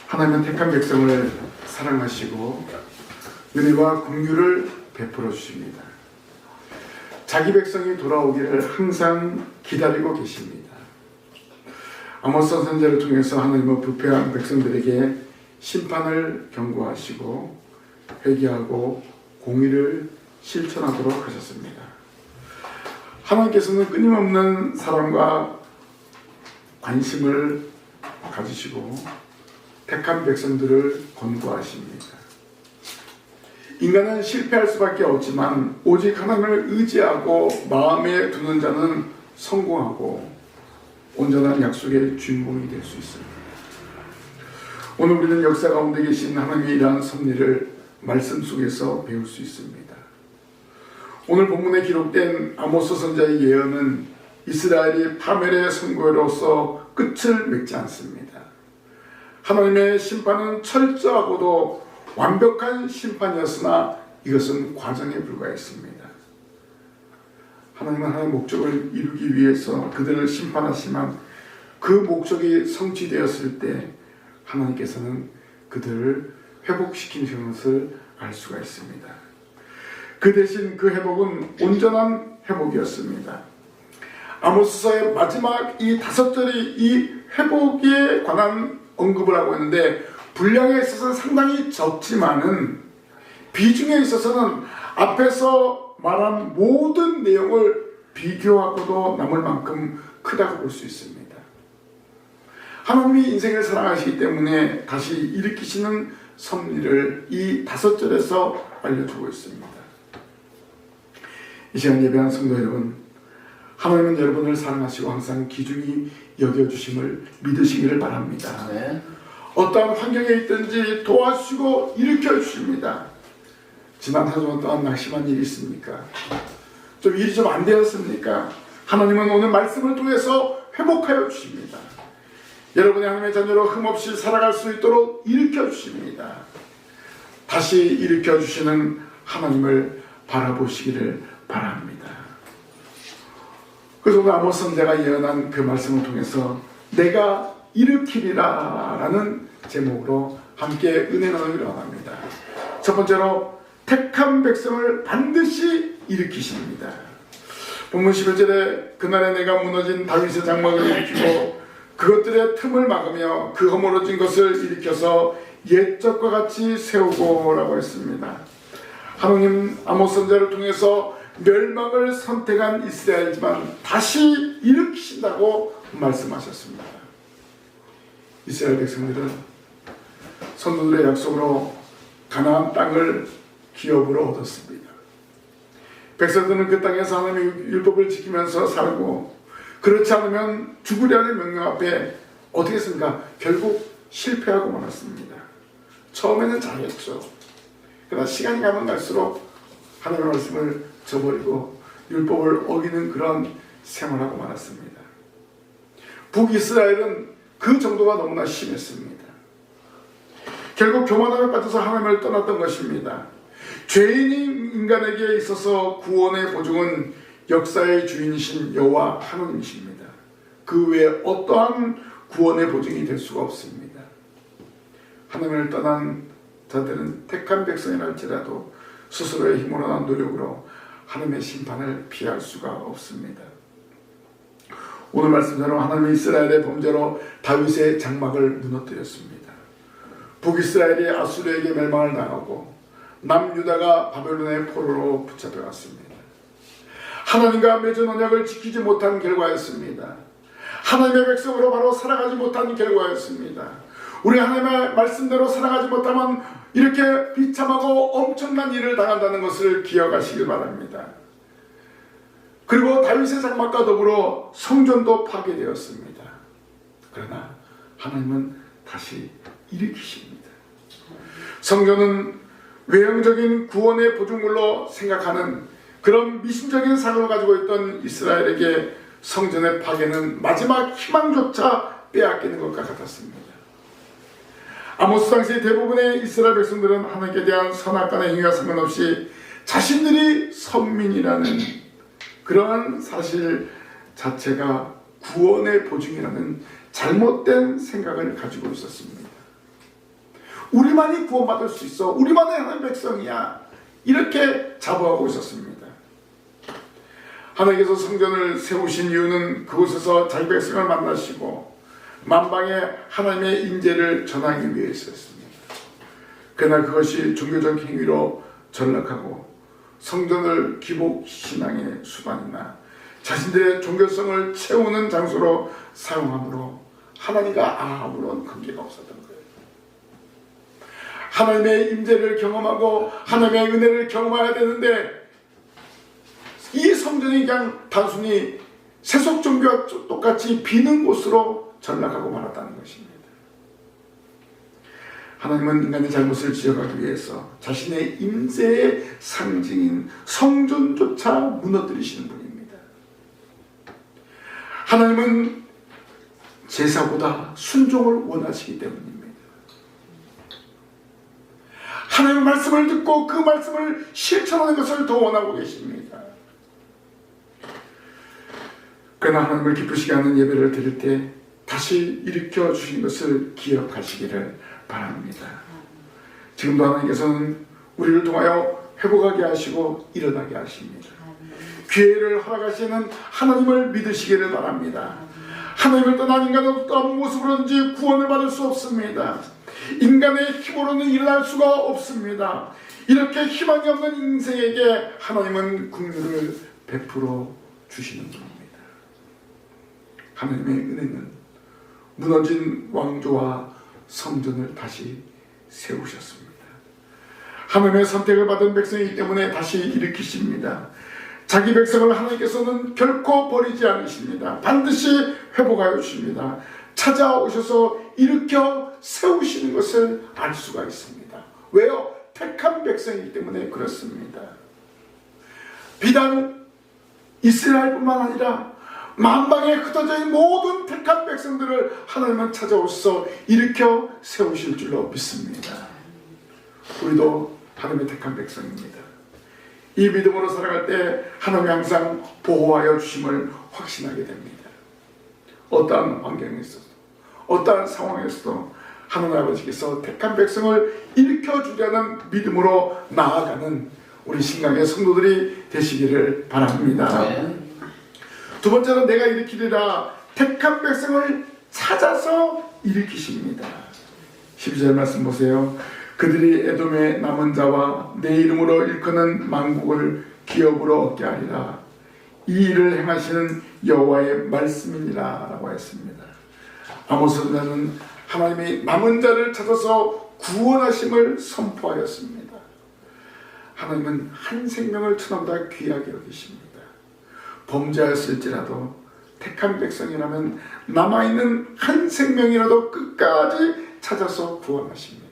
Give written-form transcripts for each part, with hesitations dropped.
하나님은 택한 백성을 사랑하시고 은혜와 긍휼을 베풀어 주십니다. 자기 백성이 돌아오기를 항상 기다리고 계십니다. 아모스 선지자를 통해서 하나님은 부패한 백성들에게 심판을 경고하시고 회개하고 공의를 실천하도록 하셨습니다. 하나님께서는 끊임없는 사랑과 관심을 가지시고 택한 백성들을 권고하십니다. 인간은 실패할 수밖에 없지만 오직 하나님을 의지하고 마음에 두는 자는 성공하고 온전한 약속의 주인공이 될 수 있습니다. 오늘 우리는 역사 가운데 계신 하나님의 이러한 섭리를 말씀 속에서 배울 수 있습니다. 오늘 본문에 기록된 아모스 선지자의 예언은 이스라엘이 파멸의 선고로서 끝을 맺지 않습니다. 하나님의 심판은 철저하고도 완벽한 심판이었으나 이것은 과정에 불과했습니다. 하나님은 하나님의 목적을 이루기 위해서 그들을 심판하시지만 그 목적이 성취되었을 때 하나님께서는 그들을 회복시키는 것을 알 수가 있습니다. 그 대신 그 회복은 온전한 회복이었습니다. 아모스서의 마지막 이 5절이 이 회복에 관한 언급을 하고 있는데 분량에 있어서는 상당히 적지만은 비중에 있어서는 앞에서 말한 모든 내용을 비교하고도 남을 만큼 크다고 볼 수 있습니다. 하나님이 인생을 사랑하시기 때문에 다시 일으키시는 섭리를 이 5절에서 알려주고 있습니다. 이 시간 예배하는 성도 여러분, 하나님은 여러분을 사랑하시고 항상 귀중히 여겨주심을 믿으시기를 바랍니다. 네. 어떠한 환경에 있든지 도와주시고 일으켜 주십니다. 지난 한 주 동안 낙심한 일이 있습니까? 좀 일이 좀 안 되었습니까? 하나님은 오늘 말씀을 통해서 회복하여 주십니다. 여러분이 하나님의 자녀로 흠없이 살아갈 수 있도록 일으켜 주십니다. 다시 일으켜 주시는 하나님을 바라보시기를 바랍니다. 그래서 오늘 아모스 선지자가 예언한 그 말씀을 통해서 내가 일으키리라 라는 제목으로 함께 은혜 나누기를 원합니다. 첫 번째로 택한 백성을 반드시 일으키십니다. 본문 11절에 그날에 내가 무너진 다윗의 장막을 일으키고 그것들의 틈을 막으며 그 허물어진 것을 일으켜서 옛적과 같이 세우고 라고 했습니다. 하나님 아모스 선지자를 통해서 멸망을 선택한 이스라엘이지만 다시 일으키신다고 말씀하셨습니다. 이스라엘 백성들은 선물의 약속으로 가나안 땅을 기업으로 얻었습니다. 백성들은 그 땅에서 하나님의 율법을 지키면서 살고 그렇지 않으면 죽으려는 명령 앞에 어떻게 했습니까? 결국 실패하고 말았습니다. 처음에는 잘했죠. 그러나 시간이 가면 갈수록 하나님의 말씀을 저버리고 율법을 어기는 그런 생활하고 말았습니다. 북이스라엘은 그 정도가 너무나 심했습니다. 결국 교만함에 빠져서 하나님을 떠났던 것입니다. 죄인인 인간에게 있어서 구원의 보증은 역사의 주인이신 여호와 하나님이십니다. 그 외에 어떠한 구원의 보증이 될 수가 없습니다. 하나님을 떠난 자들은 택한 백성이라 할지라도 스스로의 힘으로나 노력으로 하나님의 심판을 피할 수가 없습니다. 오늘 말씀대로 하나님이 이스라엘의 범죄로 다윗의 장막을 무너뜨렸습니다. 북이스라엘이 아수르에게 멸망을 당하고 남유다가 바벨론의 포로로 붙잡혀갔습니다. 하나님과 맺은 언약을 지키지 못한 결과였습니다. 하나님의 백성으로 바로 살아가지 못한 결과였습니다. 우리 하나님의 말씀대로 살아가지 못하면 이렇게 비참하고 엄청난 일을 당한다는 것을 기억하시길 바랍니다. 그리고 다윗의 장막과 더불어 성전도 파괴되었습니다. 그러나 하나님은 다시 일으키십니다. 성전은 외형적인 구원의 보증물로 생각하는 그런 미신적인 사고를 가지고 있던 이스라엘에게 성전의 파괴는 마지막 희망조차 빼앗기는 것과 같았습니다. 아모스 당시 대부분의 이스라엘 백성들은 하나님께 대한 선악간의 행위와 상관없이 자신들이 선민이라는 그러한 사실 자체가 구원의 보증이라는 잘못된 생각을 가지고 있었습니다. 우리만이 구원받을 수 있어. 우리만이 하나님 백성이야. 이렇게 자부하고 있었습니다. 하나님께서 성전을 세우신 이유는 그곳에서 자기 백성을 만나시고 만방에 하나님의 인재를 전하기 위해서였습니다. 그러나 그것이 종교적 행위로 전락하고 성전을 기복신앙의 수단이나 자신들의 종교성을 채우는 장소로 사용함으로 하나님과 아무런 관계가 없었던 거예요. 하나님의 임재를 경험하고 하나님의 은혜를 경험해야 되는데 이 성전이 그냥 단순히 세속 종교와 똑같이 비는 곳으로 전락하고 말았다는 것입니다. 하나님은 인간의 잘못을 지적하기 위해서 자신의 임재의 상징인 성전조차 무너뜨리시는 분입니다. 하나님은 제사보다 순종을 원하시기 때문입니다. 하나님의 말씀을 듣고 그 말씀을 실천하는 것을 더 원하고 계십니다. 그러나 하나님을 기쁘시게 하는 예배를 드릴 때 다시 일으켜 주신 것을 기억하시기를 바랍니다. 지금도 하나님께서는 우리를 통하여 회복하게 하시고 일어나게 하십니다. 기회를 허락하시는 하나님을 믿으시기를 바랍니다. 하나님을 떠난 인간은 어떤 모습으로든지 구원을 받을 수 없습니다. 인간의 힘으로는 일어날 수가 없습니다. 이렇게 희망이 없는 인생에게 하나님은 긍휼을 베풀어 주시는 분입니다. 하나님의 은혜는 무너진 왕조와 성전을 다시 세우셨습니다. 하나님의 선택을 받은 백성이기 때문에 다시 일으키십니다. 자기 백성을 하나님께서는 결코 버리지 않으십니다. 반드시 회복하여 주십니다. 찾아오셔서 일으켜 세우시는 것을 알 수가 있습니다. 왜요? 택한 백성이기 때문에 그렇습니다. 비단 이스라엘뿐만 아니라 만방에 흩어져 있는 모든 택한 백성들을 하나님은 찾아오셔서 일으켜 세우실 줄로 믿습니다. 우리도 하나님의 택한 백성입니다. 이 믿음으로 살아갈 때 하나님이 항상 보호하여 주심을 확신하게 됩니다. 어떠한 환경에서도 어떠한 상황에서도 하나님 아버지께서 택한 백성을 일으켜 주려는 믿음으로 나아가는 우리 신강의 성도들이 되시기를 바랍니다. 네. 두 번째는 내가 일으키리라. 택한 백성을 찾아서 일으키십니다. 12절 말씀 보세요. 그들이 에돔의 남은 자와 내 이름으로 일컫는 만국을 기업으로 얻게 하리라. 이 일을 행하시는 여호와의 말씀이니라 라고 했습니다. 아모스 선지자는 하나님이 남은 자를 찾아서 구원하심을 선포하였습니다. 하나님은 한 생명을 천하보다 귀하게 여기십니다. 범죄하였을지라도 택한 백성이라면 남아있는 한 생명이라도 끝까지 찾아서 구원하십니다.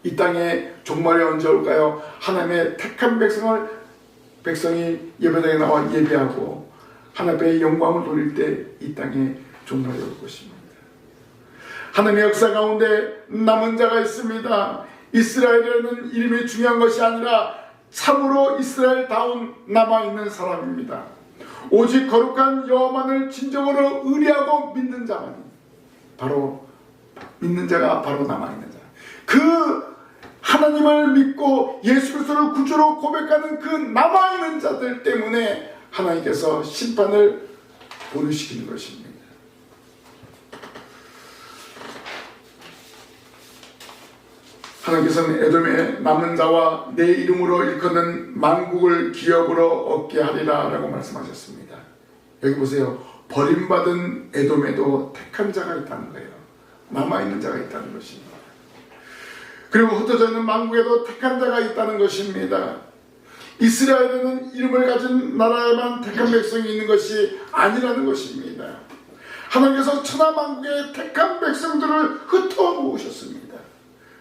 이 땅에 종말이 언제 올까요? 하나님의 택한 백성이 예배당에 나와 예배하고 하나님의 영광을 돌릴 때 이 땅에 종말이 올 것입니다. 하나님의 역사 가운데 남은 자가 있습니다. 이스라엘이라는 이름이 중요한 것이 아니라 참으로 이스라엘다운 남아있는 사람입니다. 오직 거룩한 여호와만을 진정으로 의뢰하고 믿는 자만이 바로 믿는 자가 바로 남아있는 자. 그 하나님을 믿고 예수 그리스도를 구주로 고백하는 그 남아있는 자들 때문에 하나님께서 심판을 보내시키는 것입니다. 하나님께서는 에돔의 남은 자와 내 이름으로 일컫는 만국을 기업으로 얻게 하리라 라고 말씀하셨습니다. 여기 보세요. 버림받은 에돔에도 택한 자가 있다는 거예요. 남아있는 자가 있다는 것입니다. 그리고 흩어져 있는 만국에도 택한 자가 있다는 것입니다. 이스라엘에는 이름을 가진 나라에만 택한 백성이 있는 것이 아니라는 것입니다. 하나님께서 천하만국에 택한 백성들을 흩어놓으셨습니다.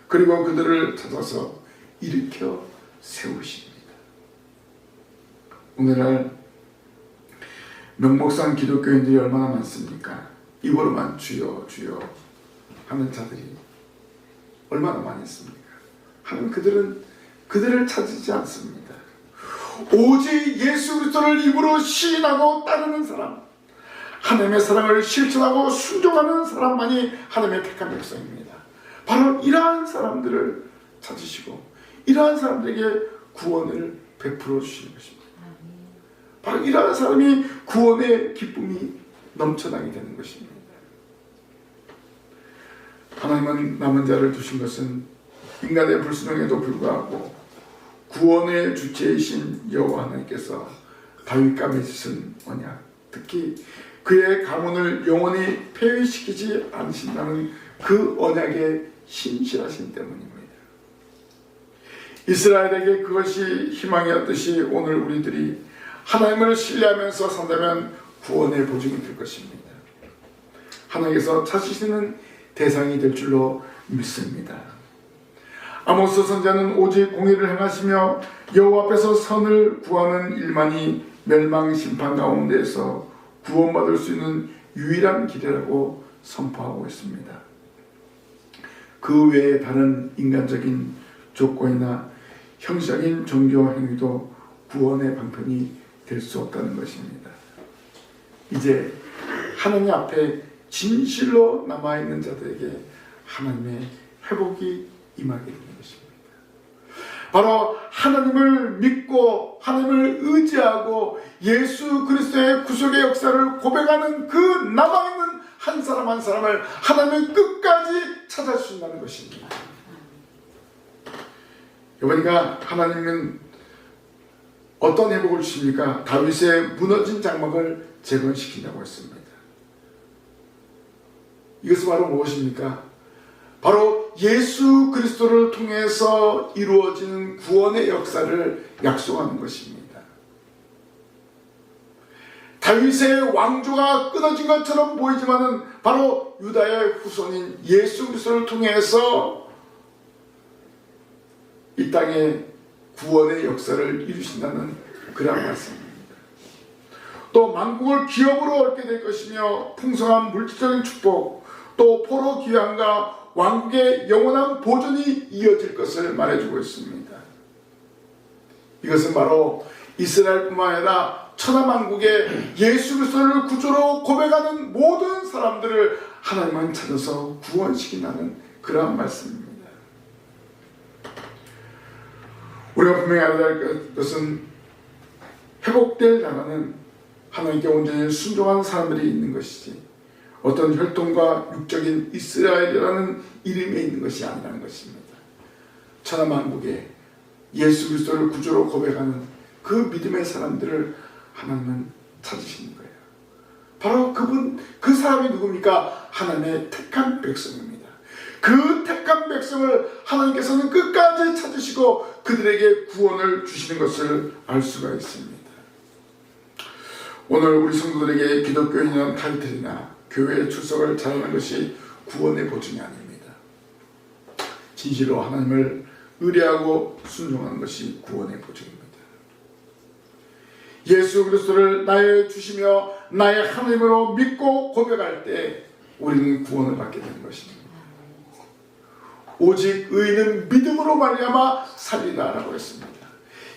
그리고 그들을 찾아서 일으켜 세우십니다. 오늘날 명목상 기독교인들이 얼마나 많습니까? 입으로만 주여 주여 하는 자들이 얼마나 많이 있습니까? 하나님 그들을 찾지 않습니다. 오직 예수 그리스도를 입으로 시인하고 따르는 사람, 하나님의 사랑을 실천하고 순종하는 사람만이 하나님의 택한 백성입니다. 바로 이러한 사람들을 찾으시고 이러한 사람들에게 구원을 베풀어 주시는 것입니다. 바로 이러한 사람이 구원의 기쁨이 넘쳐나게 되는 것입니다. 하나님은 남은 자를 두신 것은 인간의 불순종에도 불구하고 구원의 주체이신 여호와 하나님께서 다윗과 맺으신 언약, 특히 그의 가문을 영원히 폐위시키지 않으신다는 그 언약에 신실하신 때문입니다. 이스라엘에게 그것이 희망이었듯이 오늘 우리들이 하나님을 신뢰하면서 산다면 구원의 보증이 될 것입니다. 하나님께서 찾으시는 대상이 될 줄로 믿습니다. 아모스 선지자는 오직 공의를 행하시며 여호와 앞에서 선을 구하는 일만이 멸망 심판 가운데에서 구원받을 수 있는 유일한 길이라고 선포하고 있습니다. 그 외에 다른 인간적인 조건이나 형식적인 종교 행위도 구원의 방편이 될 수 없다는 것입니다. 이제 하나님 앞에 진실로 남아있는 자들에게 하나님의 회복이 임하게 되는 것입니다. 바로 하나님을 믿고 하나님을 의지하고 예수 그리스도의 구속의 역사를 고백하는 그 남아있는 한 사람 한 사람을 하나님은 끝까지 찾아주신다는 것입니다. 여보니까 하나님은 어떤 회복을 주십니까? 다윗의 무너진 장막을 재건시킨다고 했습니다. 이것은 바로 무엇입니까? 바로 예수 그리스도를 통해서 이루어지는 구원의 역사를 약속하는 것입니다. 다윗의 왕조가 끊어진 것처럼 보이지만은 바로 유다의 후손인 예수 그리스도를 통해서 이 땅에 구원의 역사를 이루신다는 그런 말씀입니다. 또 만국을 기업으로 얻게 될 것이며 풍성한 물질적인 축복, 또 포로 귀환과 왕국의 영원한 보존이 이어질 것을 말해주고 있습니다. 이것은 바로 이스라엘뿐만 아니라 천하만국의 예수 그리스도를 구주로 고백하는 모든 사람들을 하나님만 찾아서 구원시킨다는 그러한 말씀입니다. 우리가 분명히 알아야 할 것은 회복될 나라는 하나님께 온전히 순종한 사람들이 있는 것이지 어떤 혈통과 육적인 이스라엘이라는 이름에 있는 것이 아니라는 것입니다. 천하만국에 예수 그리스도를 구주로 고백하는 그 믿음의 사람들을 하나님은 찾으시는 거예요. 바로 그 사람이 누굽니까? 하나님의 택한 백성입니다. 그 택한 백성을 하나님께서는 끝까지 찾으시고 그들에게 구원을 주시는 것을 알 수가 있습니다. 오늘 우리 성도들에게 기독교인이나 타이틀이나 교회에 출석을 잘하는 것이 구원의 보증이 아닙니다. 진실로 하나님을 의뢰하고 순종하는 것이 구원의 보증입니다. 예수 그리스도를 나의 주시며 나의 하나님으로 믿고 고백할 때 우리는 구원을 받게 되는 것입니다. 오직 의인은 믿음으로 말미암아 살리라라고 했습니다.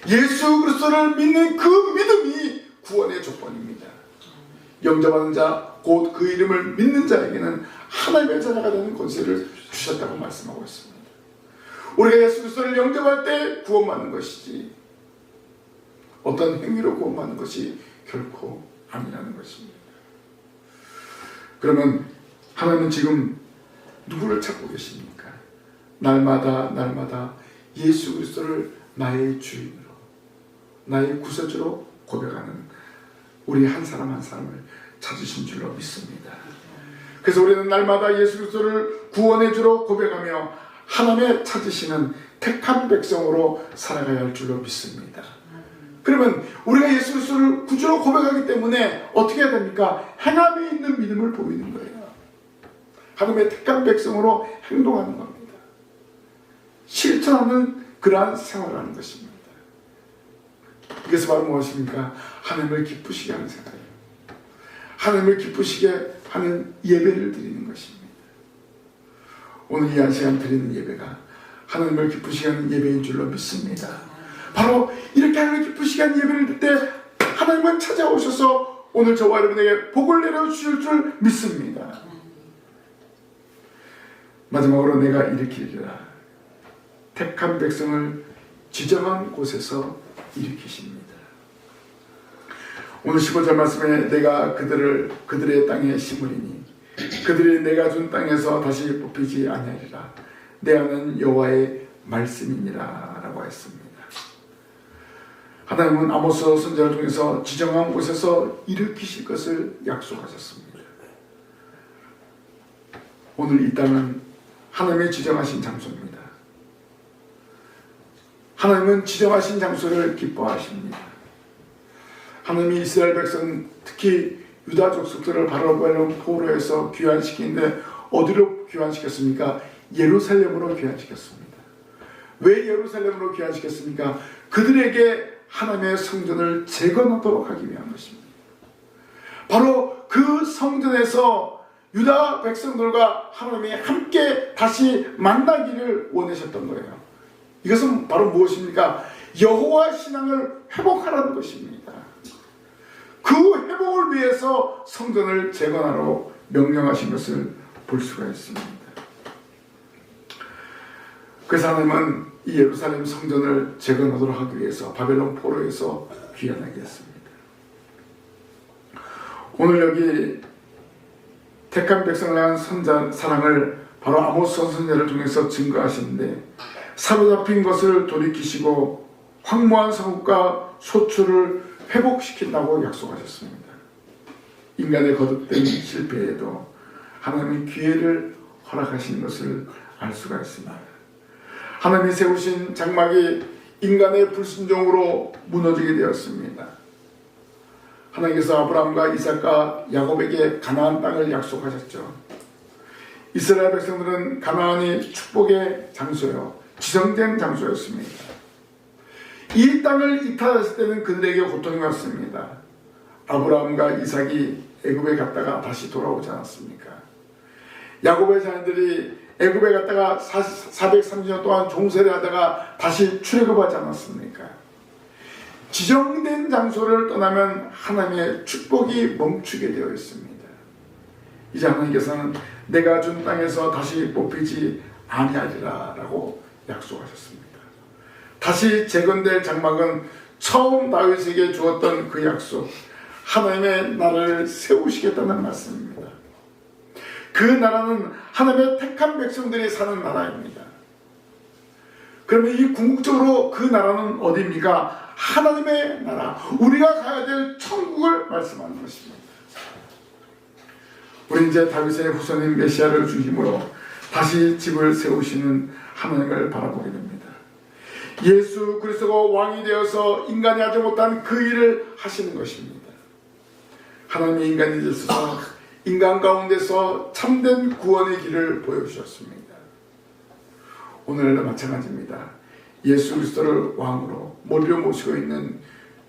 예수 그리스도를 믿는 그 믿음이 구원의 조건입니다. 영접하는 자, 곧 그 이름을 믿는 자에게는 하나님의 자녀가 되는 권세를 주셨다고 말씀하고 있습니다. 우리가 예수 그리스도를 영접할 때 구원받는 것이지 어떤 행위로 구원받는 것이 결코 아니라는 것입니다. 그러면 하나님은 지금 누구를 찾고 계십니까? 날마다 예수 그리스도를 나의 주인으로, 나의 구세주로 고백하는 우리 한 사람 한 사람을 찾으신 줄로 믿습니다. 그래서 우리는 날마다 예수 그리스도를 구원의 주로 고백하며 하나님의 찾으시는 택한 백성으로 살아가야 할 줄로 믿습니다. 그러면 우리가 예수 그리스도를 구주로 고백하기 때문에 어떻게 해야 됩니까? 행함이 있는 믿음을 보이는 거예요. 하나님의 택한 백성으로 행동하는 겁니다. 실천하는 그러한 생활을 하는 것입니다. 이것이 바로 무엇입니까? 하나님을 기쁘시게 하는 생활이에요. 하나님을 기쁘시게 하는 예배를 드리는 것입니다. 오늘 이 한 시간 드리는 예배가 하나님을 기쁘시게 하는 예배인 줄로 믿습니다. 바로 이렇게 하나님을 기쁘시게 하는 예배를 드릴 때 하나님은 찾아오셔서 오늘 저와 여러분에게 복을 내려주실 줄 믿습니다. 마지막으로 내가 일으키리라. 택한 백성을 지정한 곳에서 일으키십니다. 오늘 15절 말씀에 내가 그들의 땅에 심으리니 그들이 내가 준 땅에서 다시 뽑히지 아니하리라. 내 안은 여호와의 말씀이니라 라고 했습니다. 하나님은 아모스 선지자를 통해서 지정한 곳에서 일으키실 것을 약속하셨습니다. 오늘 이 땅은 하나님의 지정하신 장소입니다. 하나님은 지정하신 장소를 기뻐하십니다. 하나님이 이스라엘 백성, 특히 유다 족속들을 바벨론 포로에서 귀환시키는데 어디로 귀환시켰습니까? 예루살렘으로 귀환시켰습니다. 왜 예루살렘으로 귀환시켰습니까? 그들에게 하나님의 성전을 재건하도록 하기 위한 것입니다. 바로 그 성전에서 유다 백성들과 하나님이 함께 다시 만나기를 원하셨던 거예요. 이것은 바로 무엇입니까? 여호와 신앙을 회복하라는 것입니다. 그 회복을 위해서 성전을 재건하러 명령하신 것을 볼 수가 있습니다. 그래서 하나님은 이 예루살렘 성전을 재건하도록 하기 위해서 바벨론 포로에서 귀환하게 했습니다. 오늘 여기 택한 백성을 향한 사랑을 바로 아모스 선지자를 통해서 증거하시는데, 사로잡힌 것을 돌이키시고 황무한 성읍과 소출을 회복시킨다고 약속하셨습니다. 인간의 거듭된 실패에도 하나님의 기회를 허락하신 것을 알 수가 있습니다. 하나님이 세우신 장막이 인간의 불순종으로 무너지게 되었습니다. 하나님께서 아브라함과 이삭과 야곱에게 가나안 땅을 약속하셨죠. 이스라엘 백성들은 가나안이 축복의 장소요, 지정된 장소였습니다. 이 땅을 이탈했을 때는 그들에게 고통이 왔습니다. 아브라함과 이삭이 애굽에 갔다가 다시 돌아오지 않았습니까? 야곱의 자녀들이 애굽에 갔다가 430년 동안 종세를 하다가 다시 출애굽하지 않았습니까? 지정된 장소를 떠나면 하나님의 축복이 멈추게 되어 있습니다. 이제 하나님께서는 내가 준 땅에서 다시 뽑히지 아니하리라 라고 약속하셨습니다. 다시 재건될 장막은 처음 다윗에게 주었던 그 약속, 하나님의 나라를 세우시겠다는 말씀입니다. 그 나라는 하나님의 택한 백성들이 사는 나라입니다. 그러면 이 궁극적으로 그 나라는 어디입니까? 하나님의 나라, 우리가 가야 될 천국을 말씀하는 것입니다. 우리 이제 다윗의 후손인 메시아를 중심으로 다시 집을 세우시는 하나님을 바라보게 됩니다. 예수 그리스도가 왕이 되어서 인간이 하지 못한 그 일을 하시는 것입니다. 하나님이 인간이 되셔서 인간 가운데서 참된 구원의 길을 보여주셨습니다. 오늘도 마찬가지입니다. 예수 그리스도를 왕으로 머리로 모시고 있는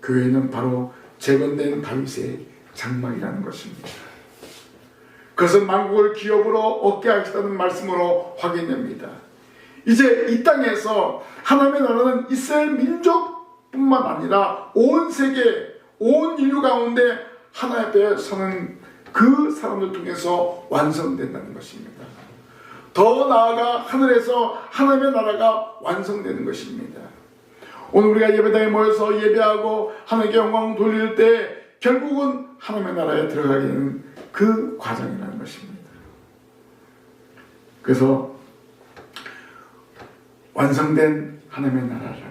교회는 바로 재건된 다윗의 장막이라는 것입니다. 그것은 만국을 기업으로 얻게 하시다는 말씀으로 확인됩니다. 이제 이 땅에서 하나님의 나라는 이스라엘 민족뿐만 아니라 온 세계, 온 인류 가운데 하나님 앞에 서는 그 사람을 통해서 완성된다는 것입니다. 더 나아가 하늘에서 하나님의 나라가 완성되는 것입니다. 오늘 우리가 예배당에 모여서 예배하고 하나님께 영광 돌릴 때 결국은 하나님의 나라에 들어가게 되는 그 과정이라는 것입니다. 그래서 완성된 하나님의 나라를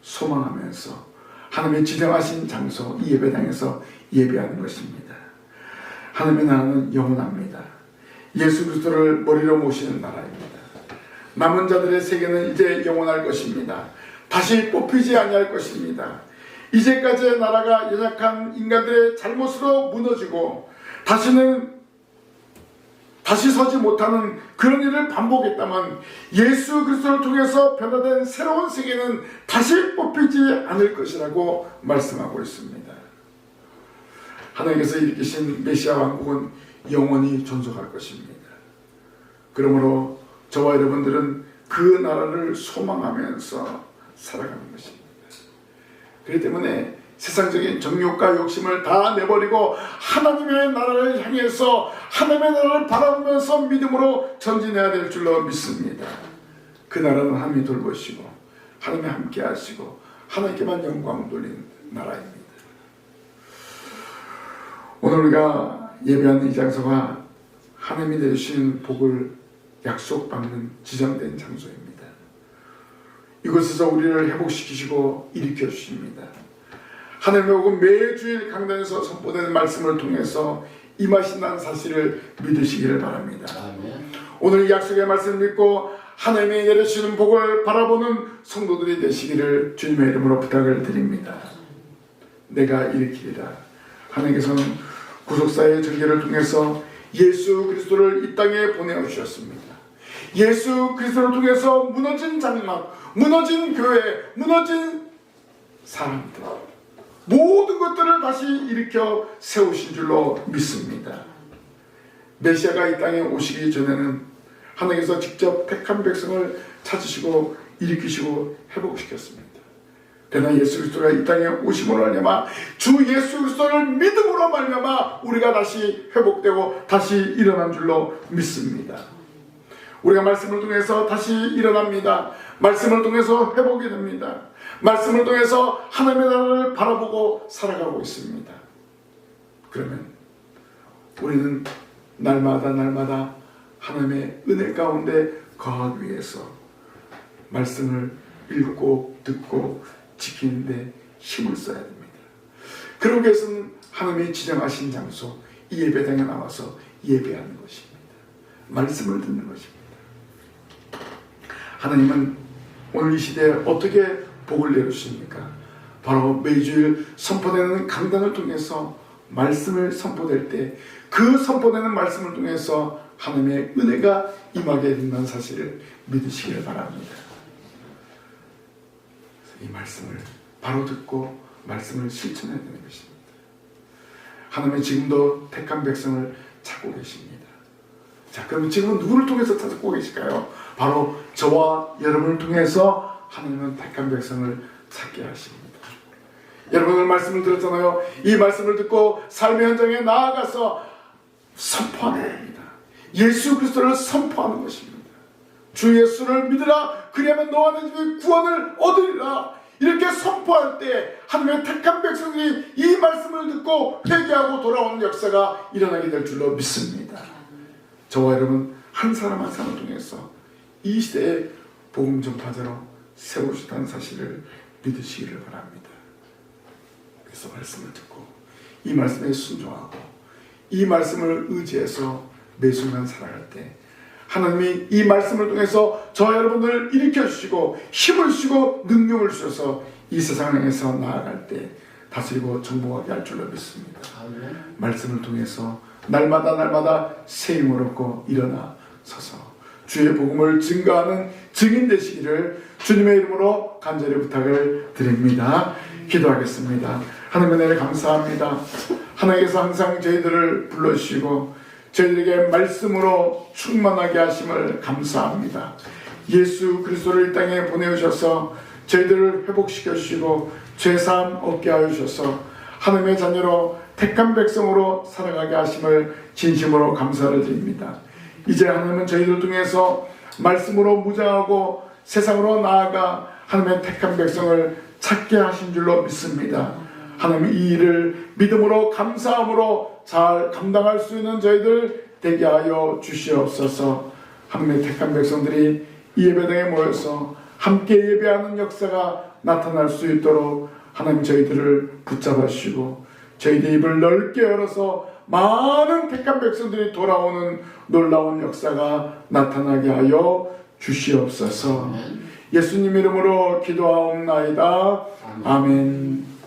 소망하면서 하나님의 지정하신 장소, 이 예배당에서 예배하는 것입니다. 하나님의 나라는 영원합니다. 예수 그리스도를 머리로 모시는 나라입니다. 남은 자들의 세계는 이제 영원할 것입니다. 다시 뽑히지 아니할 것입니다. 이제까지의 나라가 연약한 인간들의 잘못으로 무너지고 다시 서지 못하는 그런 일을 반복했다면 예수 그리스도를 통해서 변화된 새로운 세계는 다시 뽑히지 않을 것이라고 말씀하고 있습니다. 하나님께서 일으키신 메시아 왕국은 영원히 존속할 것입니다. 그러므로 저와 여러분들은 그 나라를 소망하면서 살아가는 것입니다. 그렇기 때문에 세상적인 정욕과 욕심을 다 내버리고 하나님의 나라를 향해서 하나님의 나라를 바라보면서 믿음으로 전진해야 될 줄로 믿습니다. 그 나라는 하나님이 돌보시고 하나님이 함께 하시고 하나님께만 영광 돌리는 나라입니다. 오늘 우리가 예배하는 이 장소가 하나님이 내주신 복을 약속받는 지정된 장소입니다. 이곳에서 우리를 회복시키시고 일으켜 주십니다. 하나님의 복은 매주일 강단에서 선포되는 말씀을 통해서 임하신다는 사실을 믿으시기를 바랍니다. 아멘. 오늘 이 약속의 말씀을 믿고 하나님이 내려주시는 복을 바라보는 성도들이 되시기를 주님의 이름으로 부탁을 드립니다. 내가 일으키리라. 하나님께서는 구속사의 전개를 통해서 예수 그리스도를 이 땅에 보내주셨습니다. 예수 그리스도를 통해서 무너진 장막, 무너진 교회, 무너진 사람들, 모든 것들을 다시 일으켜 세우신 줄로 믿습니다. 메시아가 이 땅에 오시기 전에는 하나님께서 직접 택한 백성을 찾으시고 일으키시고 회복시켰습니다. 그러나 예수 그리스도가 이 땅에 오심으로 말미암아 주 예수 그리스도를 믿음으로 말미암아 우리가 다시 회복되고 다시 일어난 줄로 믿습니다. 우리가 말씀을 통해서 다시 일어납니다. 말씀을 통해서 회복이 됩니다. 말씀을 통해서 하나님의 나라를 바라보고 살아가고 있습니다. 그러면 우리는 날마다 하나님의 은혜 가운데 거하기 위해서 말씀을 읽고 듣고 지키는데 힘을 써야 됩니다. 그러기 위해서는 하나님이 지정하신 장소, 이 예배당에 나와서 예배하는 것입니다. 말씀을 듣는 것입니다. 하나님은 오늘 이 시대에 어떻게 복을 내려주십니까? 바로 매주일 선포되는 강단을 통해서 말씀을 선포될 때 그 선포되는 말씀을 통해서 하나님의 은혜가 임하게 된다는 사실을 믿으시기를 바랍니다. 이 말씀을 바로 듣고 말씀을 실천해야 되는 것입니다. 하나님은 지금도 택한 백성을 찾고 계십니다. 자, 그럼 지금은 누구를 통해서 찾고 계실까요? 바로 저와 여러분을 통해서 하나님은 택한 백성을 찾게 하십니다. 여러분 오늘 말씀을 들었잖아요. 이 말씀을 듣고 삶의 현장에 나아가서 선포하는 겁니다. 예수 그리스도를 선포하는 것입니다. 주 예수를 믿으라. 그리하면 너와 내 집이 구원을 얻으리라. 이렇게 선포할 때 하나님의 택한 백성들이 이 말씀을 듣고 회개하고 돌아오는 역사가 일어나게 될 줄로 믿습니다. 저와 여러분 한 사람 한 사람을 통해서 이 시대의 복음 전파자로 세우시다는 사실을 믿으시기를 바랍니다. 그래서 말씀을 듣고 이 말씀에 순종하고 이 말씀을 의지해서 매 순간 살아갈 때 하나님이 이 말씀을 통해서 저 여러분들을 일으켜 주시고 힘을 주시고 능력을 주셔서 이 세상을 향해서 나아갈 때 다스리고 정복하게 할 줄로 믿습니다. 말씀을 통해서 날마다 새 힘을 얻고 일어나 서서 주의 복음을 증거하는 증인 되시기를 주님의 이름으로 간절히 부탁을 드립니다. 기도하겠습니다. 하나님의 은혜를 감사합니다. 하나님께서 항상 저희들을 불러주시고 저희들에게 말씀으로 충만하게 하심을 감사합니다. 예수 그리스도를 이 땅에 보내주셔서 저희들을 회복시켜 주시고 죄사함 얻게 하여 주셔서 하나님의 자녀로 택한 백성으로 살아가게 하심을 진심으로 감사를 드립니다. 이제 하나님은 저희들 통해서 말씀으로 무장하고 세상으로 나아가 하나님의 택한 백성을 찾게 하신 줄로 믿습니다. 하나님 이 일을 믿음으로 감사함으로 잘 감당할 수 있는 저희들 되게 하여 주시옵소서. 하나님의 택한 백성들이 이 예배당에 모여서 함께 예배하는 역사가 나타날 수 있도록 하나님 저희들을 붙잡아 주시고 저희들 입을 넓게 열어서 많은 택한 백성들이 돌아오는 놀라운 역사가 나타나게 하여 주시옵소서. 예수님 이름으로 기도하옵나이다. 아멘.